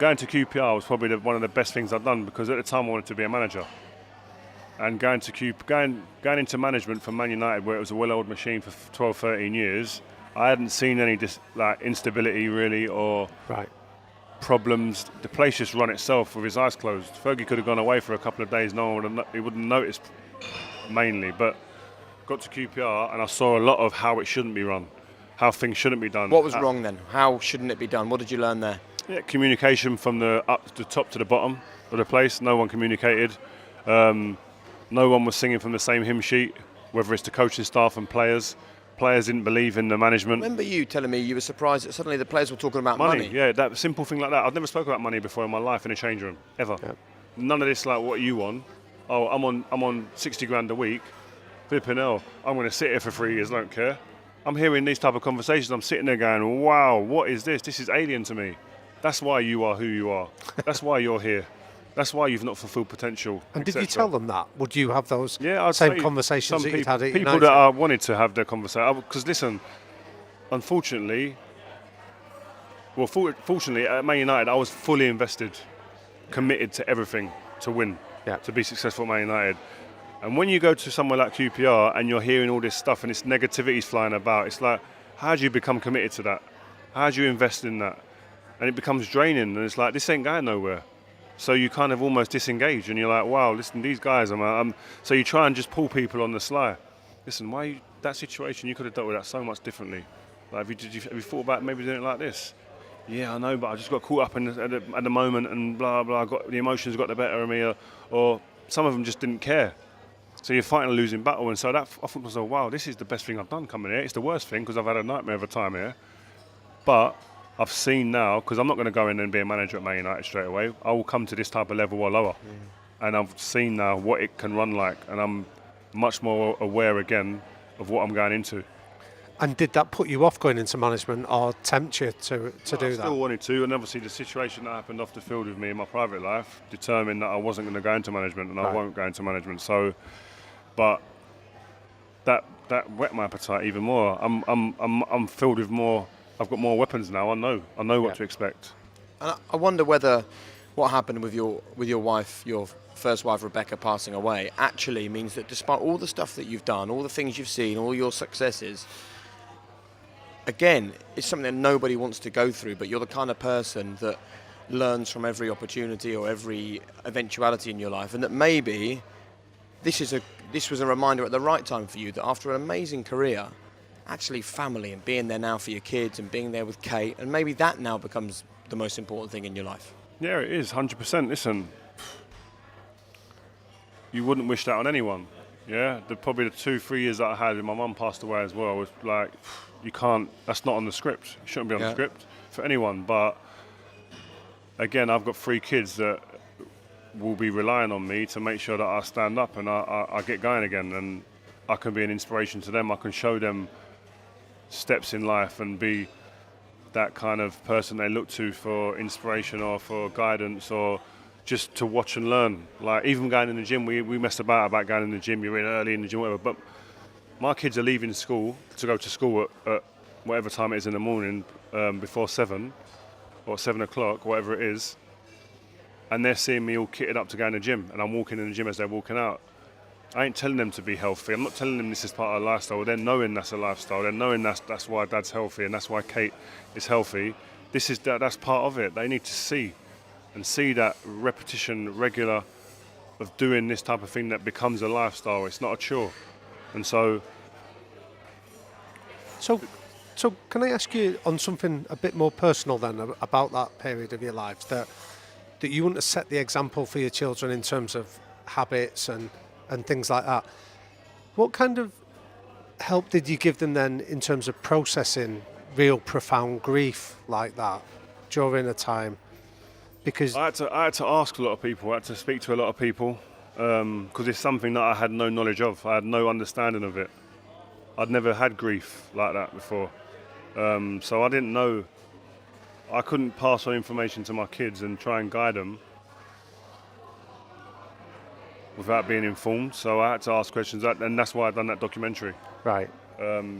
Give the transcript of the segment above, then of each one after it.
going to QPR was probably one of the best things I've done, because at the time I wanted to be a manager. And going into management for Man United, where it was a well-oiled machine for 12, 13 years, I hadn't seen any instability really, or problems. The place just run itself with his eyes closed. Fergie could have gone away for a couple of days, no one he wouldn't notice mainly. But got to QPR and I saw a lot of how it shouldn't be run, how things shouldn't be done. What was wrong then? How shouldn't it be done? What did you learn there? Yeah, communication from the top to the bottom of the place. No one communicated. No one was singing from the same hymn sheet, whether it's the coaching staff and players. Players didn't believe in the management. I remember you telling me you were surprised that suddenly the players were talking about money. Yeah, that simple thing like that. I've never spoken about money before in my life in a change room, ever. Yep. None of this like, what are you on? Oh, I'm on 60 grand a week. Flipping hell, I'm going to sit here for 3 years, don't care. I'm hearing these type of conversations. I'm sitting there going, wow, what is this? This is alien to me. That's why you are who you are. That's why you're here. That's why you've not fulfilled potential. And did you tell them that? Would you have those I'd same conversations that you'd had at United? People that I wanted to have their conversation. Because listen, fortunately at Man United, I was fully invested, committed to everything to win, to be successful at Man United. And when you go to somewhere like QPR and you're hearing all this stuff and this negativity's flying about, it's like, how do you become committed to that? How do you invest in that? And it becomes draining, and it's like, this ain't going nowhere. So you kind of almost disengage, and you're like, wow, listen, these guys, so you try and just pull people on the sly. Listen, that situation, you could have dealt with that so much differently. Like, have you thought about maybe doing it like this? Yeah, I know, but I just got caught up at the moment, and blah, blah, the emotions got the better of me, or some of them just didn't care. So you're fighting a losing battle, and so that, I thought to myself, wow, this is the best thing I've done coming here. It's the worst thing, because I've had a nightmare of a time here. But I've seen now, because I'm not going to go in and be a manager at Man United straight away. I will come to this type of level or lower. And I've seen now what it can run like, and I'm much more aware again of what I'm going into. And did that put you off going into management, or tempt you to do that? I still wanted to, and obviously the situation that happened off the field with me in my private life determined that I wasn't going to go into management, and I won't go into management. So, but that whet my appetite even more. I'm filled with more. I've got more weapons now. I know what to expect. And I wonder whether what happened with your wife, your first wife Rebecca, passing away, actually means that despite all the stuff that you've done, all the things you've seen, all your successes, again, it's something that nobody wants to go through, but you're the kind of person that learns from every opportunity or every eventuality in your life, and that maybe this was a reminder at the right time for you that after an amazing career, actually family and being there now for your kids and being there with Kate, and maybe that now becomes the most important thing in your life. Yeah, it is, 100%. Listen, you wouldn't wish that on anyone. Yeah, probably the 2-3 years that I had, and my mum passed away as well, was like, you can't, that's not on the script. It shouldn't be on the script for anyone. But again, I've got 3 kids that will be relying on me to make sure that I stand up and I get going again, and I can be an inspiration to them. I can show them steps in life and be that kind of person they look to for inspiration or for guidance, or just to watch and learn. Like, even going in the gym, we messed about going in the gym. You're in early in the gym, whatever. But my kids are leaving school to go to school at whatever time it is in the morning, before 7 or 7 o'clock, whatever it is. And they're seeing me all kitted up to go in the gym, and I'm walking in the gym as they're walking out. I ain't telling them to be healthy. I'm not telling them this is part of a lifestyle. They're knowing that's a lifestyle. They're knowing that's why Dad's healthy and that's why Kate is healthy. That's part of it. They need to see that repetition, regular, of doing this type of thing that becomes a lifestyle. It's not a chore. And so can I ask you on something a bit more personal then about that period of your life, that you want to set the example for your children in terms of habits and things like that. What kind of help did you give them then in terms of processing real profound grief like that during a time? Because I had to ask a lot of people. I had to speak to a lot of people, because it's something that I had no knowledge of. I had no understanding of it. I'd never had grief like that before, so I didn't know. I couldn't pass on information to my kids and try and guide them without being informed. So I had to ask questions, and that's why I've done that documentary. Right.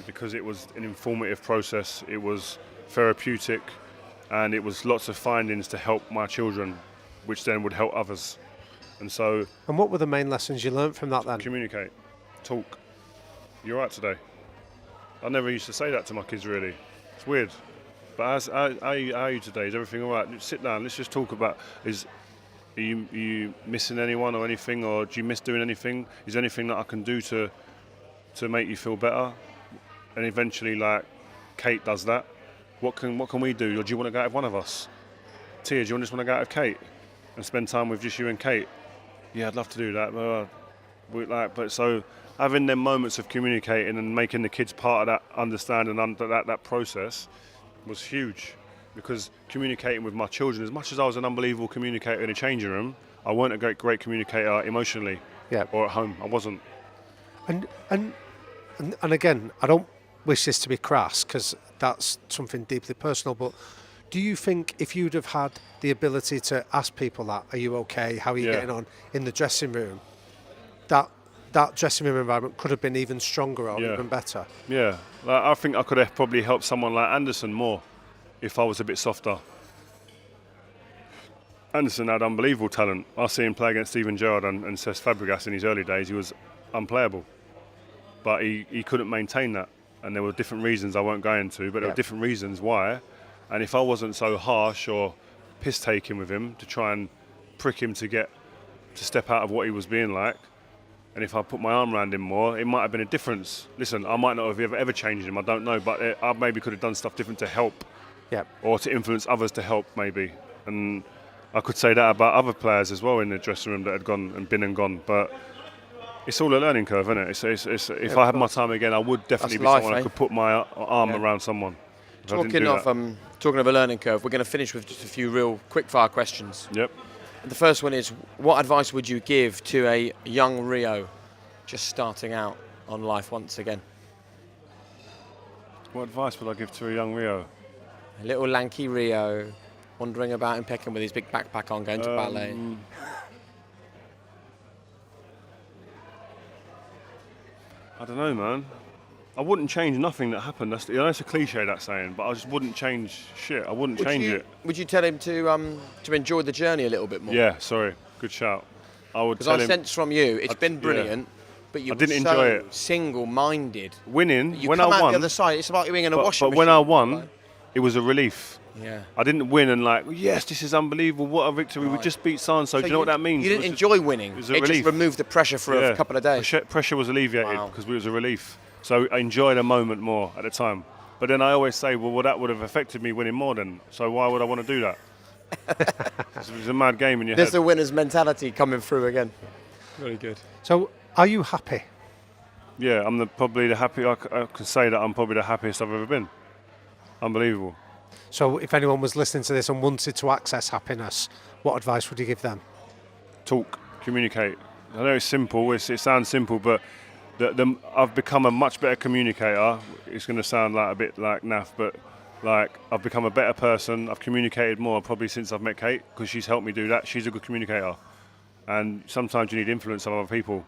Because it was an informative process. It was therapeutic, and it was lots of findings to help my children, which then would help others. And so... And what were the main lessons you learned from that then? Communicate. Talk. You're right today. I never used to say that to my kids, really. It's weird. But how are you today? Is everything all right? Sit down. Let's just talk about, are you missing anyone or anything? Or do you miss doing anything? Is there anything that I can do to make you feel better? And eventually, like, Kate does that. What can we do? Or do you want to go out with one of us? Tia, do you just want to go out with Kate and spend time with just you and Kate? Yeah, I'd love to do that. But so having them moments of communicating and making the kids part of that understanding and that process was huge, because communicating with my children, as much as I was an unbelievable communicator in a changing room, I weren't a great communicator emotionally. Or at home. I wasn't. And again, I don't wish this to be crass, because that's something deeply personal, but do you think if you'd have had the ability to ask people that, are you okay, how are you getting on, in the dressing room, that dressing room environment could have been even stronger or even better? Yeah, like, I think I could have probably helped someone like Anderson more if I was a bit softer. Anderson had unbelievable talent. I see him play against Steven Gerrard and Cesc Fabregas in his early days. He was unplayable, but he couldn't maintain that, and there were different reasons I won't go into, but there were different reasons why. And if I wasn't so harsh or piss-taking with him to try and prick him to step out of what he was being like, and if I put my arm around him more, it might have been a difference. Listen, I might not have ever changed him, I don't know, but I maybe could have done stuff different to help, or to influence others to help, maybe. And I could say that about other players as well in the dressing room that had gone and been and gone, but it's all a learning curve, isn't it? If I had my time again, I would definitely be someone I could put my arm around someone. Talking of a learning curve, we're going to finish with just a few real quick-fire questions. Yep. The first one is, what advice would you give to a young Rio just starting out on life once again? What advice would I give to a young Rio? A little lanky Rio, wandering about in Peckham with his big backpack on, going to ballet. I don't know, man. I wouldn't change nothing that happened. It's a cliche, that saying, but I just wouldn't change shit. I wouldn't change it. Would you tell him to enjoy the journey a little bit more? Yeah, sorry. Good shout. I would tell him. Because I sense from you, it's been brilliant, but you were so single-minded. Winning, you when I come out won, the other side, it's like being in a washing machine. But when I won, it was a relief. Yeah. I didn't win and yes, this is unbelievable, what a victory, we just beat so-and-so. Do you know what that means? You didn't enjoy winning. It was a relief. relief. Just removed the pressure for a couple of days. Pressure was alleviated because it was a relief. So I enjoyed a moment more at the time. But then I always say, well, that would have affected me winning more then. So why would I want to do that? It was a mad game in your head. There's the winner's mentality coming through again. Very good. So are you happy? Yeah, I'm probably the happy. I can say that I'm probably the happiest I've ever been. Unbelievable. So if anyone was listening to this and wanted to access happiness, what advice would you give them? Talk, communicate. I know it's simple, it sounds simple, but I've become a much better communicator. It's going to sound like a bit like naff, but I've become a better person. I've communicated more probably since I've met Kate, because she's helped me do that. She's a good communicator. And sometimes you need influence of other people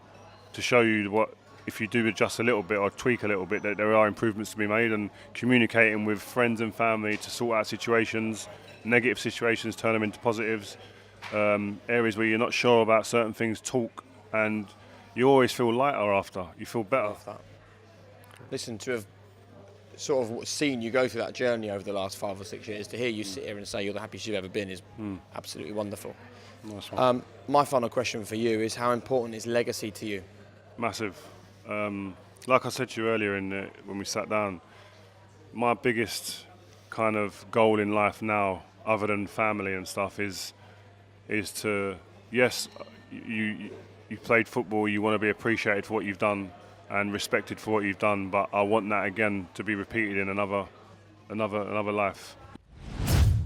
to show you what, if you do adjust a little bit or tweak a little bit, that there are improvements to be made. And communicating with friends and family to sort out situations, negative situations, turn them into positives. Areas where you're not sure about certain things, talk, and you always feel lighter after. You feel better. Listen, to have sort of seen you go through that journey over the last 5 or 6 years, to hear you sit here and say you're the happiest you've ever been is absolutely wonderful. Nice one. My final question for you is, how important is legacy to you? Massive. Like I said to you earlier when we sat down, my biggest kind of goal in life now, other than family and stuff, is to, yes, you played football, you want to be appreciated for what you've done and respected for what you've done, but I want that again to be repeated in another life.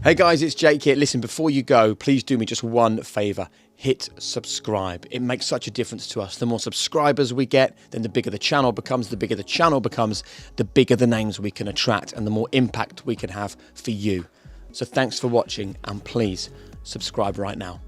Hey guys, it's Jake here. Listen, before you go, please do me just one favour. Hit subscribe. It makes such a difference to us. The more subscribers we get, then the bigger the channel becomes. The bigger the channel becomes, the bigger the names we can attract and the more impact we can have for you. So thanks for watching, and please subscribe right now.